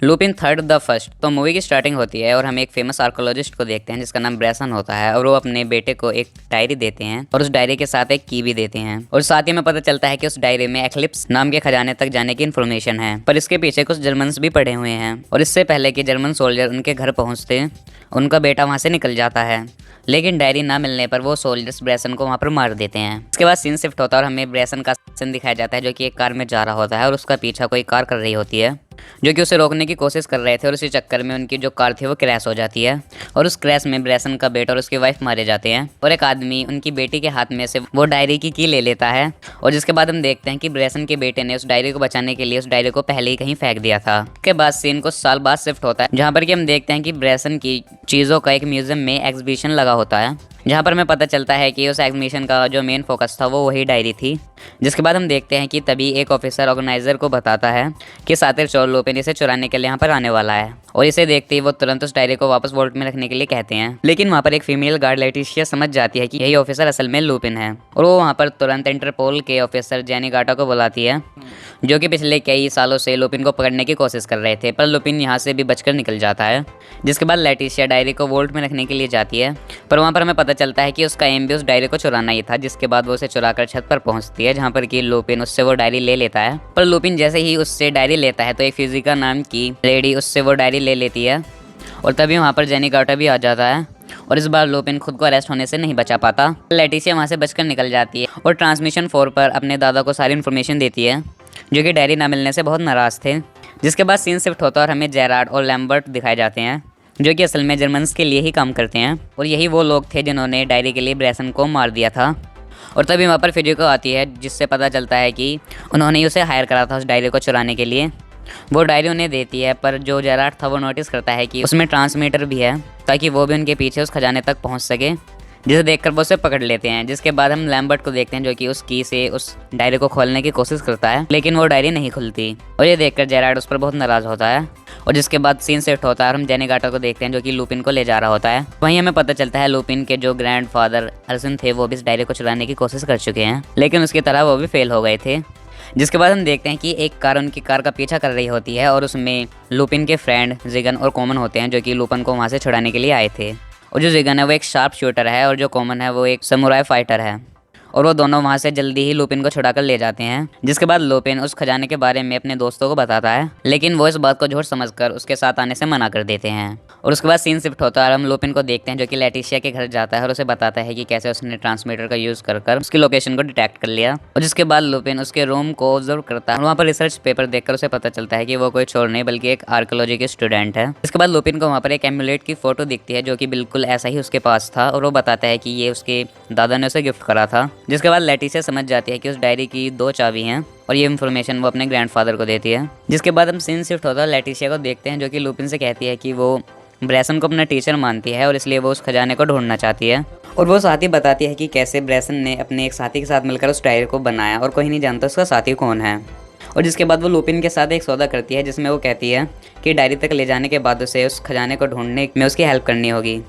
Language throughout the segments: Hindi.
Lupin third the first. तो मूवी की स्टार्टिंग होती है और हम एक फेमस आर्कोलॉजिस्ट को देखते हैं जिसका नाम ब्रैसन होता है और वो अपने बेटे को एक डायरी देते हैं और उस डायरी के साथ एक की भी देते हैं और साथ ही में पता चलता है कि उस डायरी में एक्लिप्स नाम के खजाने तक जाने की इन्फॉर्मेशन है, पर इसके पीछे कुछ जर्मन्स भी पड़े हुए हैं। और इससे पहले कि जर्मन सोल्जर उनके घर पहुंचते उनका बेटा वहां से निकल जाता है, लेकिन डायरी ना मिलने पर वो सोल्जर्स ब्रैसन को वहां पर मार देते हैं। इसके बाद सीन शिफ्ट होता है और हमें ब्रैसन का सीन दिखाया जाता है जो कि एक कार में जा रहा होता है और उसका पीछा कोई कार कर रही होती है जो कि उसे रोकने की कोशिश कर रहे थे और इसी चक्कर में उनकी जो कार थी वो क्रैश हो जाती है और उस क्रैश में ब्रैसन का बेटा और उसकी वाइफ मारे जाते हैं और एक आदमी उनकी बेटी के हाथ में से वो डायरी की ले लेता है। और जिसके बाद हम देखते हैं कि ब्रैसन के बेटे ने उस डायरी को बचाने के लिए उस डायरी को पहले ही कहीं फेंक दिया था। उसके बाद सीन कुछ साल बाद शिफ्ट होता है जहाँ पर कि हम देखते हैं कि ब्रैसन की चीज़ों का एक म्यूजियम में एग्जीबिशन लगा होता है जहाँ पर हमें पता चलता है कि उस एग्जीबिशन का जो मेन फोकस था वो वही डायरी थी। जिसके बाद हम देखते हैं कि तभी एक ऑफिसर ऑर्गेनाइजर को बताता है कि सातिर चोर लुपिन इसे चुराने के लिए यहाँ पर आने वाला है और इसे देखते ही वो तुरंत उस डायरी को वापस वॉल्ट में रखने के लिए कहते हैं। लेकिन वहाँ पर एक फीमेल गार्ड लेटिशिया समझ जाती है कि यही ऑफिसर असल में लुपिन है और वो वहाँ पर तुरंत इंटरपोल के ऑफिसर जेनी गाटा को बुलाती है जो कि पिछले कई सालों से लुपिन को पकड़ने की कोशिश कर रहे थे, पर लुपिन यहाँ से भी बचकर निकल जाता है। जिसके बाद लेटिशिया डायरी को वोल्ट में रखने के लिए जाती है, पर वहाँ पर हमें पता चलता है कि उसका एम भी उस डायरी को चुराना ही था। जिसके बाद वो उसे चुराकर छत पर पहुँचती है जहाँ पर कि लुपिन उससे वो डायरी ले लेता है, पर लुपिन जैसे ही उससे डायरी लेता है तो एक फिजिका नाम की लेडी उससे वो डायरी ले लेती है और तभी वहाँ पर जेनी गाटा भी आ जाता है और इस बार लुपिन खुद को अरेस्ट होने से नहीं बचा पाता। लेटिशिया वहाँ से बचकर निकल जाती है और ट्रांसमिशन 4 पर अपने दादा को सारी इन्फॉर्मेशन देती है जो कि डायरी ना मिलने से बहुत नाराज़ थे। जिसके बाद सीन शिफ्ट होता है और हमें जेरार्ड और लैम्बर्ट दिखाए जाते हैं जो कि असल में जर्मन्स के लिए ही काम करते हैं और यही वो लोग थे जिन्होंने डायरी के लिए ब्रैसन को मार दिया था। और तभी वहाँ पर फिजिको आती है जिससे पता चलता है कि उन्होंने ही उसे हायर करा था उस डायरी को चुराने के लिए। वो डायरी उन्हें देती है, पर जो जेरार्ड था वो नोटिस करता है कि उसमें ट्रांसमीटर भी है ताकि वो भी उनके पीछे उस खजाने तक पहुँच सके, जिसे देखकर वो उसे पकड़ लेते हैं। जिसके बाद हम लैम्बर्ट को देखते हैं जो कि उस की से उस डायरी को खोलने की कोशिश करता है, लेकिन वो डायरी नहीं खुलती और ये देखकर जेरार्ड उस पर बहुत नाराज़ होता है। और जिसके बाद सीन शिफ्ट होता है और हम जेनी गाटा को देखते हैं जो कि लुपिन को ले जा रहा होता है। वहीं हमें पता चलता है लुपिन के जो ग्रैंडफादर अर्जुन थे वो भी इस डायरी को चुराने की कोशिश कर चुके हैं, लेकिन उसकी तरह वो भी फेल हो गए थे। जिसके बाद हम देखते हैं कि एक कार उनकी कार का पीछा कर रही होती है और उसमें लुपिन के फ्रेंड जिगन और कॉमन होते हैं जो कि लुपिन को वहाँ से छुड़ाने के लिए आए थे। और जो जिगन है वो एक शार्प शूटर है और जो कॉमन है वो एक समुराई फाइटर है और वो दोनों वहाँ से जल्दी ही लुपिन को छुड़ाकर ले जाते हैं। जिसके बाद लुपिन उस खजाने के बारे में अपने दोस्तों को बताता है, लेकिन वो इस बात को झूठ समझकर उसके साथ आने से मना कर देते हैं। और उसके बाद सीन शिफ्ट होता है और हम लुपिन को देखते हैं जो कि लेटिशिया के घर जाता है और उसे बताता है कि कैसे उसने ट्रांसमीटर का यूज़ कर उसकी लोकेशन को डिटेक्ट कर लिया। और जिसके बाद लुपिन उसके रूम को ऑब्जर्व करता है और वहाँ पर रिसर्च पेपर देखकर उसे पता चलता है कि वो कोई चोर नहीं बल्कि एक आर्कोलॉजी के स्टूडेंट है। इसके बाद लुपिन को वहाँ पर एक एम्यूलेट की फोटो दिखती है जो कि बिल्कुल ऐसा ही उसके पास था और वो बताता है कि ये उसके दादा ने उसे गिफ्ट करा था। जिसके बाद लेटिशिया समझ जाती है कि उस डायरी की 2 चाबी हैं और ये इन्फॉर्मेशन वो अपने ग्रैंडफादर को देती है। जिसके बाद हम सीन शिफ्ट होता है लेटिशिया को देखते हैं जो कि लुपिन से कहती है कि वो ब्रैसन को अपना टीचर मानती है और इसलिए वो उस खजाने को ढूंढना चाहती है। और वो साथी बताती है कि कैसे ब्रैसन ने अपने एक साथी के साथ मिलकर उस डायरी को बनाया और कोई नहीं जानता उसका साथी कौन है। और जिसके बाद वो लुपिन के साथ एक सौदा करती है जिसमें वो कहती है कि डायरी तक ले जाने के बाद उसे उस खजाने को ढूंढने में उसकी हेल्प करनी होगी।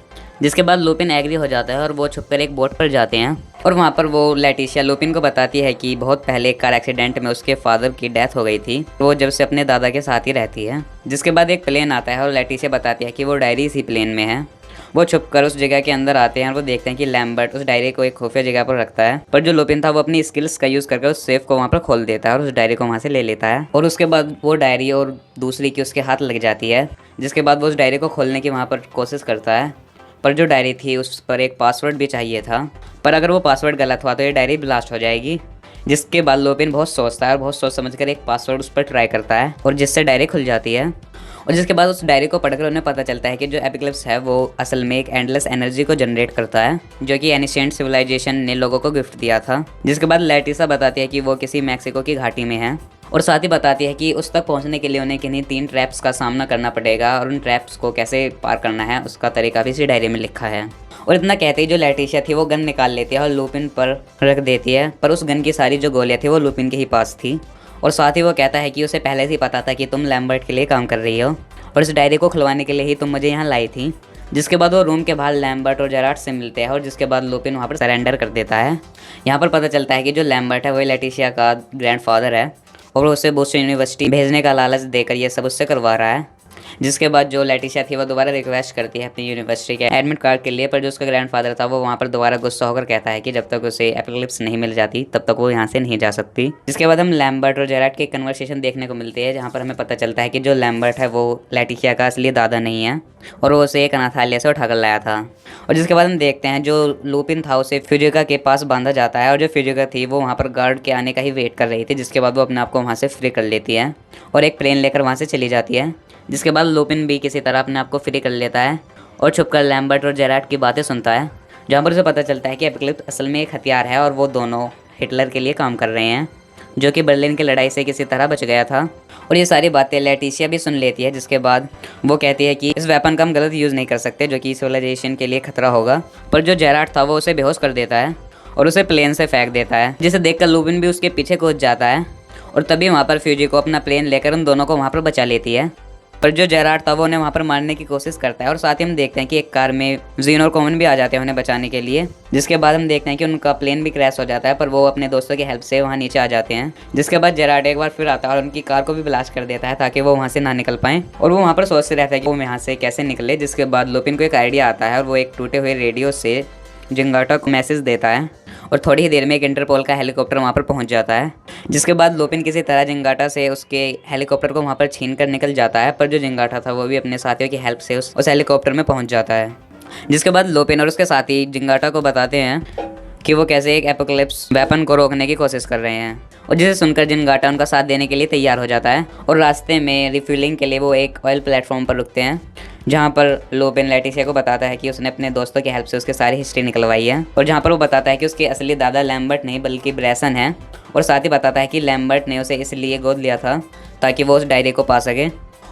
जिसके बाद लुपिन एग्री हो जाता है और वो छुपकर एक बोट पर जाते हैं और वहाँ पर वो लेटिशिया लुपिन को बताती है कि बहुत पहले एक कार एक्सीडेंट में उसके फादर की डेथ हो गई थी, वो जब से अपने दादा के साथ ही रहती है। जिसके बाद एक प्लेन आता है और लेटिशिया बताती है कि वो डायरी इसी प्लेन में है। वो छुपकर उस जगह के अंदर आते हैं और वो देखते हैं कि लैम्बर्ट उस डायरी को एक खुफिया जगह पर रखता है, पर जो लुपिन था वो अपनी स्किल्स का यूज़ करके उस सेफ को वहाँ पर खोल देता है और उस डायरी को वहाँ से ले लेता है। और उसके बाद वो डायरी और दूसरी की उसके हाथ लग जाती है। जिसके बाद वो उस डायरी को खोलने की वहाँ पर कोशिश करता है, पर जो डायरी थी उस पर एक पासवर्ड भी चाहिए था, पर अगर वो पासवर्ड गलत हुआ तो ये डायरी ब्लास्ट हो जाएगी। जिसके बाद लुपिन बहुत सोचता है और बहुत सोच समझकर एक पासवर्ड उस पर ट्राई करता है और जिससे डायरी खुल जाती है। और जिसके बाद उस डायरी को पढ़कर उन्हें पता चलता है कि जो एपिक्लिप्स है वो असल में एक एंडलेस एनर्जी को जनरेट करता है जो कि एनिशिएंट सिविलाइजेशन ने लोगों को गिफ्ट दिया था। जिसके बाद लेटिसा बताती है कि वो किसी मैक्सिको की घाटी में है और साथ ही बताती है कि उस तक पहुंचने के लिए उन्हें किन्हीं 3 ट्रैप्स का सामना करना पड़ेगा और उन ट्रैप्स को कैसे पार करना है उसका तरीका भी इसी डायरी में लिखा है। और इतना कहते ही जो लेटिशिया थी वो गन निकाल लेती है और लुपिन पर रख देती है, पर उस गन की सारी जो गोलियाँ थी वो लुपिन के ही पास थी। और साथ ही वो कहता है कि उसे पहले से ही पता था कि तुम लैम्बर्ट के लिए काम कर रही हो और इस डायरी को खुलवाने के लिए ही तुम मुझे यहाँ लाई थी। जिसके बाद वो रूम के बाहर लैम्बर्ट और जेरार्ड से मिलते हैं और जिसके बाद लुपिन वहाँ पर सरेंडर कर देता है। यहाँ पर पता चलता है कि जो लैम्बर्ट है वही लेटिशिया का ग्रैंडफादर है और उसे बोस्टन यूनिवर्सिटी भेजने का लालच देकर ये सब उससे करवा रहा है। जिसके बाद जो लेटिशिया थी वो दोबारा रिक्वेस्ट करती है अपनी यूनिवर्सिटी के एडमिट कार्ड के लिए, पर जो उसका ग्रैंडफादर था वो वहाँ पर दोबारा गुस्सा होकर कहता है कि जब तक उसे एपोकलिप्स नहीं मिल जाती तब तक वो यहाँ से नहीं जा सकती। जिसके बाद हम लैम्बर्ट और जेराट की कन्वर्सेशन देखने को मिलती है, जहाँ पर हमें पता चलता है कि जो लैम्बर्ट है वो लेटिशिया का असली दादा नहीं है और वो उसे एक अनाथालय से उठाकर लाया था। और जिसके बाद हम देखते हैं जो लुपिन था उसे फ्यूजिका के पास बांधा जाता है और जो फ्यूजिका थी वो वहाँ पर गार्ड के आने का ही वेट कर रही थी। जिसके बाद वो अपने आप को वहाँ से फ्री कर लेती है और एक प्लेन लेकर वहाँ से चली जाती है। जिसके बाद लुपिन भी किसी तरह अपने आप को फ्री कर लेता है और छुपकर लैम्बर्ट और जेराट की बातें सुनता है, जहाँ पर उसे पता चलता है कि एपोकलिप्स असल में एक हथियार है और वो दोनों हिटलर के लिए काम कर रहे हैं, जो कि बर्लिन की लड़ाई से किसी तरह बच गया था। और ये सारी बातें लेटिशिया भी सुन लेती है। जिसके बाद वो कहती है कि इस वेपन का हम गलत यूज़ नहीं कर सकते, जो कि सिविलाइजेशन के लिए खतरा होगा। पर जो जेराट था वो उसे बेहोश कर देता है और उसे प्लेन से फेंक देता है, जिसे देखकर लुपिन भी उसके पीछे कूद जाता है और तभी वहाँ पर फ्यूजी को अपना प्लेन लेकर उन दोनों को वहाँ पर बचा लेती है। पर जो जेराट था वो उन्हें वहाँ पर मारने की कोशिश करता है और साथ ही हम देखते हैं कि एक कार में जीन और कॉमन भी आ जाते हैं उन्हें बचाने के लिए। जिसके बाद हम देखते हैं कि उनका प्लेन भी क्रैश हो जाता है, पर वो अपने दोस्तों की हेल्प से वहाँ नीचे आ जाते हैं। जिसके बाद जेराट एक बार फिर आता है और उनकी कार को भी ब्लास्ट कर देता है ताकि वो वहाँ से ना निकल पाएं और वो वहाँ पर सोचते रहता है कि वो यहाँ से कैसे निकले। जिसके बाद लुपिन को एक आइडिया आता है और वो एक टूटे हुए रेडियो से जिंगाटा को मैसेज देता है और थोड़ी ही देर में एक इंटरपोल का हेलीकॉप्टर वहाँ पर पहुँच जाता है। जिसके बाद लुपिन किसी तरह जिंगाटा से उसके हेलीकॉप्टर को वहाँ पर छीन कर निकल जाता है, पर जो जिंगाटा था वो भी अपने साथियों की हेल्प से उस हेलीकॉप्टर में पहुँच जाता है। जिसके बाद लुपिन और उसके साथी जिंगाटा को बताते हैं कि वो कैसे एक एपोकलिप्स वेपन को रोकने की कोशिश कर रहे हैं और जिसे सुनकर जिंगाटा उनका साथ देने के लिए तैयार हो जाता है। और रास्ते में रिफ्यूलिंग के लिए वो एक ऑयल प्लेटफॉर्म पर रुकते हैं, जहाँ पर लुपिन लेटिशिया को बताता है कि उसने अपने दोस्तों की हेल्प से उसकी सारी हिस्ट्री निकलवाई है और जहाँ पर वो बताता है कि उसके असली दादा लैम्बर्ट नहीं बल्कि ब्रेसन है और साथ ही बताता है कि लैम्बर्ट ने उसे इसलिए गोद लिया था ताकि वो उस डायरी को पा सके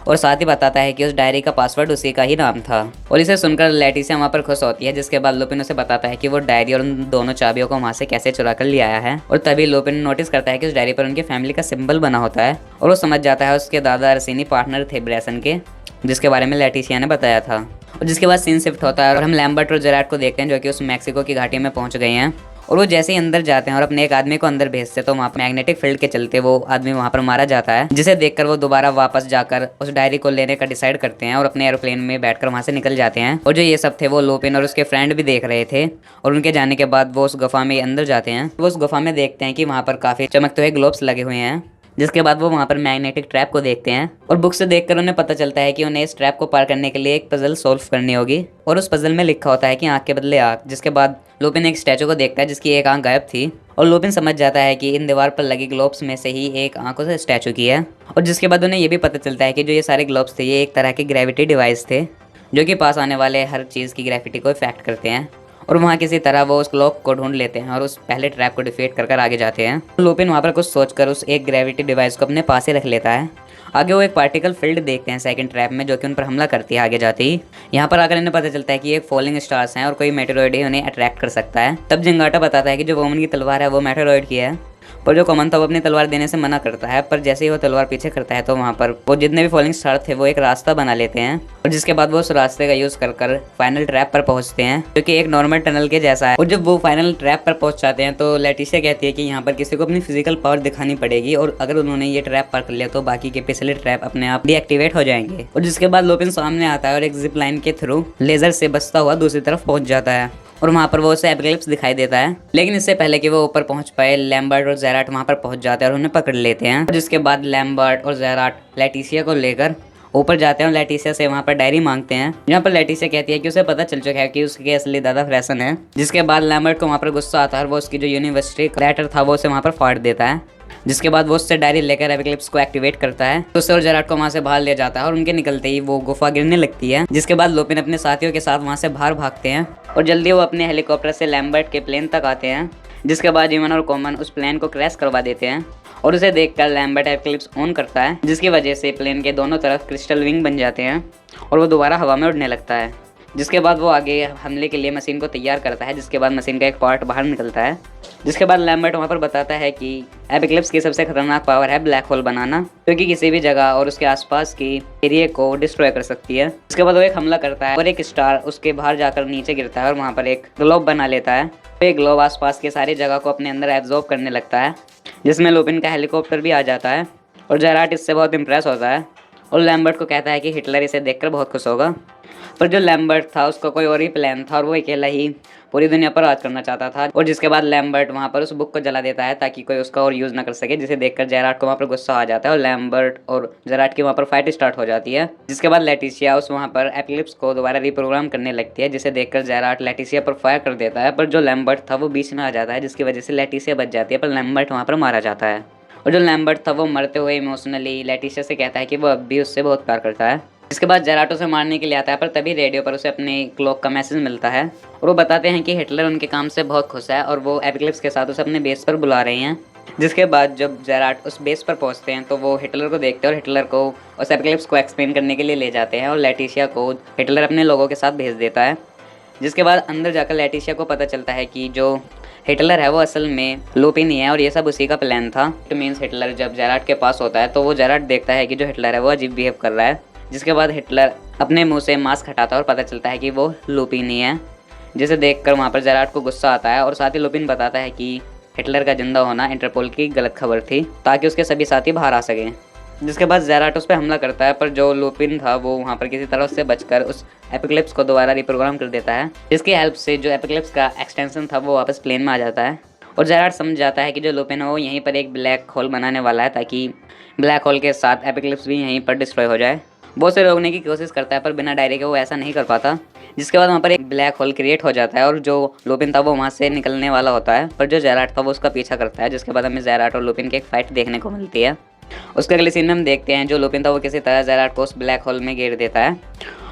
और साथ ही बताता है कि उस डायरी का पासवर्ड उसी का ही नाम था। और इसे सुनकर लेटिशिया वहाँ पर खुश होती है। जिसके बाद लुपिन उसे बताता है कि वो डायरी और उन दोनों चाबियों को वहाँ से कैसे चुरा कर ले आया है और तभी लुपिन नोटिस करता है कि उस डायरी पर उनकी फैमिली का सिंबल बना होता है और वो समझ जाता है उसके दादा अरसीनी पार्टनर थे ब्रेसन के, जिसके बारे में लेटिशिया ने बताया था। और जिसके बाद सीन शिफ्ट होता है और हम लैम्बर्ट और जेराट को देखते हैं जो कि उस मैक्सिको की घाटी में पहुंच गए हैं और वो जैसे ही अंदर जाते हैं और अपने एक आदमी को अंदर भेजते हैं तो वहाँ पर मैग्नेटिक फील्ड के चलते वो आदमी वहाँ पर मारा जाता है, जिसे देखकर वो दोबारा वापस जाकर उस डायरी को लेने का डिसाइड करते हैं और अपने एरोप्लेन में बैठकर वहाँ से निकल जाते हैं। और जो ये सब थे वो लुपिन और उसके फ्रेंड भी देख रहे थे और उनके जाने के बाद वो उस गुफा में अंदर जाते हैं। वो उस गुफा में देखते हैं कि वहाँ पर काफ़ी चमकते हुए ग्लोब्स लगे हुए हैं। जिसके बाद वो वहाँ पर मैग्नेटिक ट्रैप को देखते हैं और बुक से देखकर उन्हें पता चलता है कि उन्हें इस ट्रैप को पार करने के लिए एक पजल सॉल्व करनी होगी और उस पजल में लिखा होता है कि आँख के बदले आँख। जिसके बाद लुपिन एक स्टैचू को देखता है जिसकी एक आँख गायब थी और लुपिन समझ जाता है कि इन दीवार पर लगी ग्लोब्स में से ही एक आँख उस स्टैचू की है। और जिसके बाद उन्हें ये भी पता चलता है कि जो ये सारे ग्लोब्स थे ये एक तरह के ग्रेविटी डिवाइस थे जो कि पास आने वाले हर चीज़ की ग्रेविटी को इफेक्ट करते हैं। और वहाँ किसी तरह वो उस ग्लोब को ढूंढ लेते हैं और उस पहले ट्रैप को डिफीट कर आगे जाते हैं। लुपिन वहाँ पर कुछ सोचकर उस एक ग्रेविटी डिवाइस को अपने पास ही रख लेता है। आगे वो एक पार्टिकल फील्ड देखते हैं सेकंड ट्रैप में, जो कि उन पर हमला करती है आगे जाते ही। यहाँ पर आकर इन्हें पता चलता है कि ये फॉलिंग स्टार्स हैं और कोई मेटेरॉइड ही उन्हें अट्रैक्ट कर सकता है। तब जिंगाटा बताता है कि जो वोमन की तलवार है वो मेटेरॉइड की है, पर जो कॉमन था वो अपनी तलवार देने से मना करता है। पर जैसे ही वो तलवार पीछे करता है तो वहाँ पर वो जितने भी फॉलिंग स्टार थे वो एक रास्ता बना लेते हैं और जिसके बाद वो उस रास्ते का यूज़ कर फाइनल ट्रैप पर पहुँचते हैं, जो कि एक नॉर्मल टनल के जैसा है। और जब वो फाइनल ट्रैप पर पहुँच जाते हैं तो लेटिशिया कहती है कि यहाँ पर किसी को अपनी फिजिकल पावर दिखानी पड़ेगी और अगर उन्होंने ये ट्रैप पार कर लिया तो बाकी के पिछले ट्रैप अपने आप डीएक्टिवेट हो जाएंगे। और जिसके बाद लुपिन सामने आता है और एक जिप लाइन के थ्रू लेजर से बचता हुआ दूसरी तरफ पहुँच जाता है और वहाँ पर वो उसे एपोकलिप्स दिखाई देता है। लेकिन इससे पहले कि वो ऊपर पहुँच पाए लैम्बर्ट और जेराट वहाँ पर पहुँच जाते हैं और उन्हें पकड़ लेते हैं। जिसके बाद लैम्बर्ट और जेराट लेटिशिया को लेकर ऊपर जाते हैं और लेटिशिया से वहाँ पर डायरी मांगते हैं, जहाँ पर लेटिशिया कहती है कि उसे पता चल चुका है कि उसके असली दादा ब्रेसन है। जिसके बाद लैम्बर्ट को वहाँ पर गुस्सा आता है और वो उसकी जो यूनिवर्सिटी लेटर था वो उसे वहाँ पर फाड़ देता है। जिसके बाद वो उससे डायरी लेकर एपोकलिप्स को एक्टिवेट करता है तो उससे और जेराट को वहाँ से बाहर ले जाता है और उनके निकलते ही वो गुफा गिरने लगती है। जिसके बाद लुपिन अपने साथियों के साथ वहाँ से बाहर भागते हैं और जल्दी वो अपने हेलीकॉप्टर से लैम्बर्ट के प्लेन तक आते हैं। जिसके बाद जीवन और कॉमन उस प्लेन को क्रैश करवा देते हैं और उसे देखकर लैम्बर्ट एपोकलिप्स ऑन करता है, जिसकी वजह से प्लेन के दोनों तरफ क्रिस्टल विंग बन जाते हैं और वो दोबारा हवा में उड़ने लगता है। जिसके बाद वो आगे हमले के लिए मशीन को तैयार करता है, जिसके बाद मशीन का एक पार्ट बाहर निकलता है। जिसके बाद लैम्बर्ट वहाँ पर बताता है कि एपोकलिप्स की सबसे खतरनाक पावर है ब्लैक होल बनाना, जो कि किसी भी जगह और उसके आसपास की एरिया को डिस्ट्रॉय कर सकती है। इसके बाद वो एक हमला करता है और एक स्टार उसके बाहर जाकर नीचे गिरता है और वहाँ पर एक ग्लोब बना लेता है। तो ये ग्लोब आसपास के सारी जगह को अपने अंदर एब्जॉर्ब करने लगता है, जिसमें लुपिन का हेलीकॉप्टर भी आ जाता है और जेराट इससे बहुत इंप्रेस होता है और लैम्बर्ट को कहता है कि हिटलर इसे देखकर बहुत खुश होगा। पर जो लैम्बर्ट था उसका कोई और ही प्लान था और वो अकेला ही पूरी दुनिया पर राज करना चाहता था। और जिसके बाद लैम्बर्ट वहाँ पर उस बुक को जला देता है ताकि कोई उसका और यूज़ ना कर सके, जिसे देखकर जेरार्ड को वहाँ पर गुस्सा आ जाता है और लैम्बर्ट और जेरार्ड की वहाँ पर फाइट स्टार्ट हो जाती है। जिसके बाद लेटिशिया उस वहाँ पर एपिलिप्स को दोबारा रिप्रोग्राम करने लगती है, जिसे देखकर जेरार्ड लेटिशिया पर फायर कर देता है। पर जो लैम्बर्ट था वो बीच में आ जाता है, जिसकी वजह से लेटिशिया बच जाती है, पर लैम्बर्ट वहाँ पर मारा जाता है। और जो लैम्बर्ट था वो मरते हुए इमोशनली लेटिशिया से कहता है कि वो अब भी उससे बहुत प्यार करता है। इसके बाद जेरार्ड उसे मारने के लिए आता है, पर तभी रेडियो पर उसे अपने क्लॉक का मैसेज मिलता है और वो बताते हैं कि हिटलर उनके काम से बहुत खुश है और वो एपिक्लिप्स के साथ उसे अपने बेस पर बुला रहे हैं। जिसके बाद जब जेरार्ड उस बेस पर पहुंचते हैं तो वो हिटलर को देखते हैं और हिटलर को उस एपिक्लिप्स को एक्सप्लेन करने के लिए ले जाते हैं और लेटिशिया को हिटलर अपने लोगों के साथ भेज देता है। जिसके बाद अंदर जाकर लेटिशिया को पता चलता है कि जो हिटलर है वो असल में लुपिन ही है और ये सब उसी का प्लान था। इट मीन्स हिटलर जब जेरार्ड के पास होता है तो वो जेरार्ड देखता है कि जो हिटलर है वो अजीब बिहेव कर रहा है। जिसके बाद हिटलर अपने मुंह से मास्क हटाता है और पता चलता है कि वो लुपिन ही है, जिसे देखकर वहाँ पर जेरार्ड को गुस्सा आता है। और साथ ही लुपिन बताता है कि हिटलर का जिंदा होना इंटरपोल की गलत खबर थी ताकि उसके सभी साथी बाहर आ सकें। जिसके बाद जेरार्ड उस पर हमला करता है, पर जो लुपिन था वो वहाँ पर किसी तरह उससे बचकर उस एपिक्लिप्स को दोबारा रिप्रोग्राम कर देता है, जिसकी हेल्प से जो एपिक्लिप्स का एक्सटेंशन था वो वापस प्लेन में आ जाता है। और जेरार्ड समझ जाता है कि जो लुपिन है वो यहीं पर एक ब्लैक होल बनाने वाला है ताकि ब्लैक होल के साथ एपिक्लिप्स भी यहीं पर डिस्ट्रॉय हो जाए। बहुत से रोकने की कोशिश करता है पर बिना डायरी के वो ऐसा नहीं कर पाता। जिसके बाद वहाँ पर एक ब्लैक होल क्रिएट हो जाता है और जो लुपिन था वो वहाँ से निकलने वाला होता है, पर जो जेरार्ड था वो उसका पीछा करता है। जिसके बाद हमें जेरार्ड और लुपिन की एक फाइट देखने को मिलती है। उसके अगले सीन में हम देखते हैं जो लुपिन था वो किसी तरह जेरार्ड को उस ब्लैक होल में घेर देता है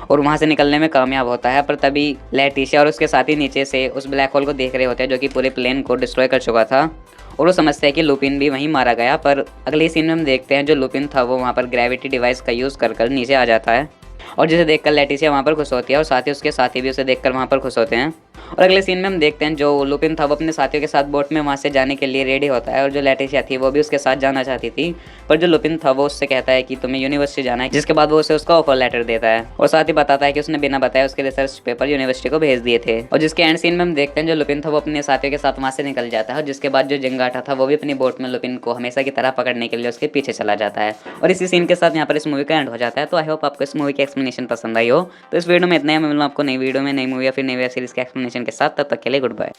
और वहाँ से निकलने में कामयाब होता है। पर तभी लेटिशिया और उसके साथी नीचे से उस ब्लैक होल को देख रहे होते हैं जो कि पूरे प्लेन को डिस्ट्रॉय कर चुका था और वो समझते हैं कि लुपिन भी वहीं मारा गया। पर अगले सीन में हम देखते हैं जो लुपिन था वो वहाँ पर ग्रेविटी डिवाइस का यूज़ कर नीचे आ जाता है और जिसे देखकर लेटिशिया वहाँ पर खुश होती है और साथ ही उसके साथी भी उसे देखकर वहाँ पर खुश होते हैं। और अगले सीन में हम देखते हैं जो लुपिन था वो अपने साथियों के साथ बोट में वहाँ से जाने के लिए रेडी होता है और जो लेटिशिया थी वो भी उसके साथ जाना चाहती थी, पर जो लुपिन था वो उससे कहता है कि तुम्हें यूनिवर्सिटी जाना है। जिसके बाद वो उसे उसका ऑफर लेटर देता है और साथ ही बताता है कि उसने बिना बताए उसके रिसर्च पेपर यूनिवर्सिटी को भेज दिए थे। और जिसके एंड सीन में हम देखते हैं जो लुपिन था वो अपने साथियों के साथ वहाँ से निकल जाता है और जिसके बाद जो जंगाटा था वो भी अपनी बोट में लुपिन को हमेशा की तरह पकड़ने के लिए उसके पीछे चला जाता है। और इसी सीन के साथ यहाँ पर इस मूवी का एंड हो जाता है। तो आई होप आपको इस मूवी की एक्सप्लेनेशन पसंद आई हो। तो इस वीडियो में इतना ही, मैं मिलूँ आपको नई वीडियो में नई मूवी या फिर नई वेब सीरीज के एक्सप्लेनेशन के साथ। तब तक के लिए गुड बाय।